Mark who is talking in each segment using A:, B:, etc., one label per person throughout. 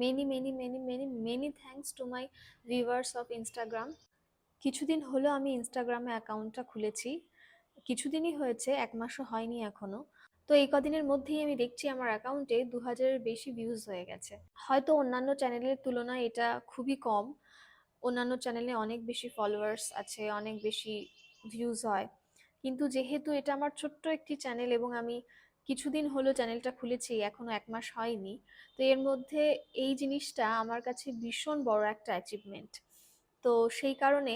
A: Many thanks to my viewers of Instagram. কিছুদিন হলো আমি ইনস্টাগ্রামে অ্যাকাউন্টটা খুলেছি, কিছুদিনই হয়েছে, 1 মাসও হয়নি এখনো। তো এই কদিনের মধ্যেই আমি দেখছি আমার অ্যাকাউন্টে 2000-এর বেশি ভিউজ হয়ে গেছে। হয়তো অন্যান্য চ্যানেলের তুলনায় এটা খুবই কম, অন্যান্য চ্যানেলে অনেক বেশি ফলোয়ার্স আছে, অনেক বেশি ভিউজ হয়, কিন্তু যেহেতু এটা আমার ছোট্ট একটি চ্যানেল এবং আমি কিছুদিন হলো চ্যানেলটা খুলেছি, এখনো 1 মাস হয়নি, তো এর মধ্যে এই জিনিসটা আমার কাছে ভীষণ বড় একটা অ্যাচিভমেন্ট। তো সেই কারণে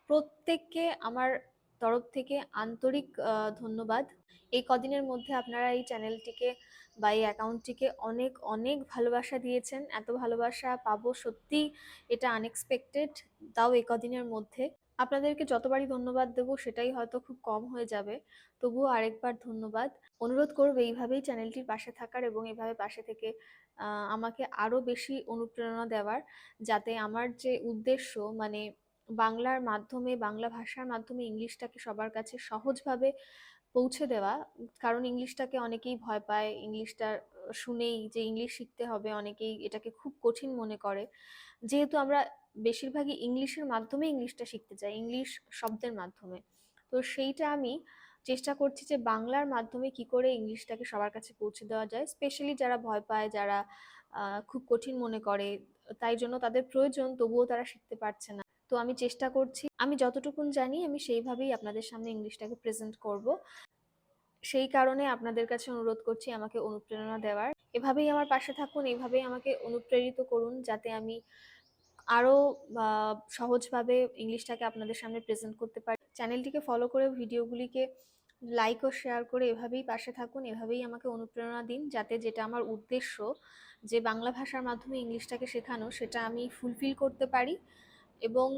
A: প্রত্যেককে আমার তরফ থেকে আন্তরিক ধন্যবাদ। এই কদিনের মধ্যে আপনারা এই চ্যানেলটিকে বা এই অ্যাকাউন্টটিকে অনেক অনেক ভালোবাসা দিয়েছেন, এত ভালোবাসা পাবো সত্যি এটা আনএক্সপেক্টেড, তাও এই কদিনের মধ্যে। আপনাদেরকে যতবারই ধন্যবাদ দেবো সেটাই হয়তো খুব কম হয়ে যাবে, তবুও আরেকবার ধন্যবাদ। অনুরোধ করবো এইভাবেই চ্যানেলটির পাশে থাকার এবং এইভাবে পাশে থেকে আমাকে আরো বেশি অনুপ্রেরণা দেওয়ার, যাতে আমার যে উদ্দেশ্য, মানে বাংলার মাধ্যমে, বাংলা ভাষার মাধ্যমে ইংলিশটাকে সবার কাছে সহজভাবে পৌঁছে দেওয়া। কারণ ইংলিশটাকে অনেকেই ভয় পায়, ইংলিশটা শুনেই যে ইংলিশ শিখতে হবে অনেকেই এটাকে খুব কঠিন মনে করে, যেহেতু আমরা বেশিরভাগই ইংলিশের মাধ্যমে ইংলিশটা শিখতে চাই, ইংলিশ শব্দের মাধ্যমে। তো সেইটা আমি চেষ্টা করছি যে বাংলার মাধ্যমে কি করে ইংলিশটাকে সবার কাছে পৌঁছে দেওয়া যায়, স্পেশালি যারা ভয় পায়, যারা খুব কঠিন মনে করে, তাই জন্য তাদের প্রয়োজন তবুও তারা শিখতে পারছে না। তো আমি চেষ্টা করছি, আমি যতটুকুন জানি আমি সেইভাবেই আপনাদের সামনে ইংলিশটাকে প্রেজেন্ট করব। সেই কারণে আপনাদের কাছে অনুরোধ করছি আমাকে অনুপ্রেরণা দেওয়ার। এভাবেই আমার পাশে থাকুন, এইভাবেই আমাকে অনুপ্রেরিত করুন, যাতে আমি আরো সহজভাবে ইংলিশটাকে আপনাদের সামনে প্রেজেন্ট করতে পারি। চ্যানেলটিকে ফলো করে ভিডিওগুলিকে লাইক ও শেয়ার করে এভাবেই পাশে থাকুন, এভাবেই আমাকে অনুপ্রেরণা দিন, যাতে যেটা আমার উদ্দেশ্য, যে বাংলা ভাষার মাধ্যমে ইংলিশটাকে শেখানো, সেটা আমি ফুলফিল করতে পারি। এবং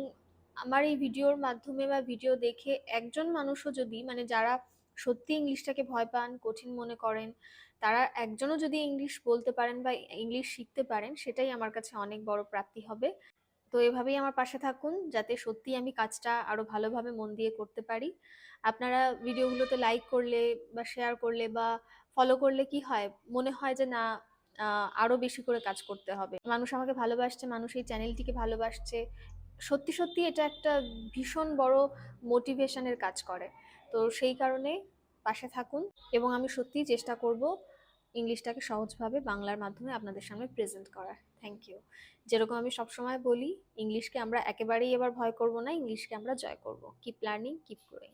A: আমার এই ভিডিওর মাধ্যমে বা ভিডিও দেখে একজন মানুষও যদি, মানে যারা সত্যি ইংলিশটাকে ভয় পান, কঠিন মনে করেন, তারা একজনও যদি ইংলিশ বলতে পারেন বা ইংলিশ শিখতে পারেন, সেটাই আমার কাছে অনেক বড় প্রাপ্তি হবে। তো এভাবেই আমার পাশে থাকুন, যাতে সত্যি আমি কাজটা আরো ভালোভাবে মন দিয়ে করতে পারি। আপনারা ভিডিওগুলোতে লাইক করলে বা শেয়ার করলে বা ফলো করলে কি হয়, মনে হয় যে না, আরো বেশি করে কাজ করতে হবে, মানুষ আমাকে ভালোবাসছে, মানুষ এই চ্যানেলটিকে ভালোবাসছে, সত্যি সত্যি এটা একটা ভীষণ বড় মোটিভেশনের কাজ করে। তো সেই কারণে পাশে থাকুন, এবং আমি সত্যিই চেষ্টা করব ইংলিশটাকে সহজভাবে বাংলার মাধ্যমে আপনাদের সামনে প্রেজেন্ট করার। Thank you. যেরকম আমি সবসময় বলি, ইংলিশকে আমরা একেবারেই এবার ভয় করব না, ইংলিশকে আমরা জয় করব। Keep learning, keep growing.